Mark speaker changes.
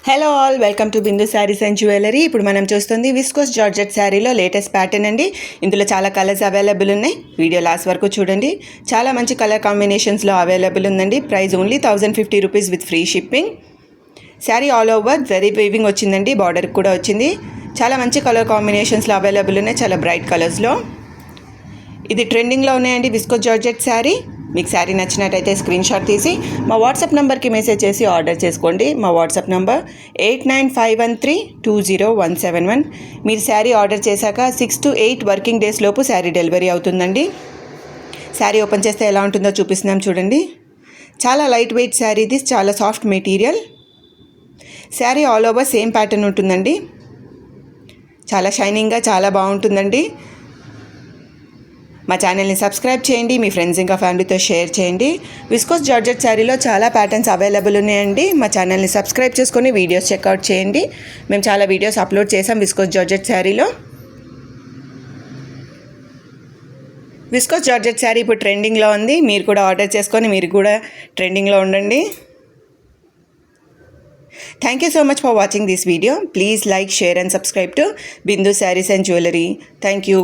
Speaker 1: Hello all, welcome to Bindu saris and jewellery. ఇప్పుడు మనం చూస్తుంది విస్కోస్ జార్జెట్ శారీలో లేటెస్ట్ ప్యాటర్న్ అండి. ఇందులో చాలా కలర్స్ అవైలబుల్ ఉన్నాయి. వీడియో లాస్ట్ వరకు చూడండి. చాలా మంచి కలర్ కాంబినేషన్స్లో అవైలబుల్ ఉందండి. Price only 1050 rupees with free shipping. Sari all over zari weaving వచ్చిందండి, బార్డర్ కూడా వచ్చింది. చాలా మంచి కలర్ కాంబినేషన్స్లో అవైలబుల్ ఉన్నాయి, చాలా బ్రైట్ కలర్స్లో. ఇది ట్రెండింగ్లో ఉన్నాయండి విస్కోస్ జార్జెట్ శారీ. మీకు శారీ నచ్చినట్టయితే స్క్రీన్ షాట్ తీసి మా వాట్సాప్ నెంబర్కి మెసేజ్ చేసి ఆర్డర్ చేసుకోండి. మా వాట్సాప్ నెంబర్ 8951320171. మీరు శారీ ఆర్డర్ చేశాక 6 to 8 వర్కింగ్ డేస్ లోపు శారీ డెలివరీ అవుతుందండి. శారీ ఓపెన్ చేస్తే ఎలా ఉంటుందో చూపిస్తున్నాం చూడండి. చాలా లైట్ వెయిట్ శారీ, ఇది చాలా soft material. Sari all over same pattern ఉంటుందండి. చాలా షైనింగ్గా చాలా బాగుంటుందండి. మా ఛానల్ని సబ్స్క్రైబ్ చేయండి, మీ ఫ్రెండ్స్ ఇంకా ఫ్యామిలీతో షేర్ చేయండి. విస్కోస్ జార్జెట్ శారీలో చాలా ప్యాటర్న్స్ అవైలబుల్ ఉన్నాయండి. మా ఛానల్ని సబ్స్క్రైబ్ చేసుకొని వీడియోస్ చెక్అవుట్ చేయండి. మేము చాలా వీడియోస్ అప్లోడ్ చేసాం విస్కోస్ జార్జెట్ శారీలో. విస్కోస్ జార్జెట్ శారీ ఇప్పుడు ట్రెండింగ్లో ఉంది. మీరు కూడా ఆర్డర్ చేసుకొని మీరు కూడా ట్రెండింగ్లో ఉండండి. Thank you so much for watching this video. Please like, share and subscribe to Bindu Sarees and Jewellery. Thank you.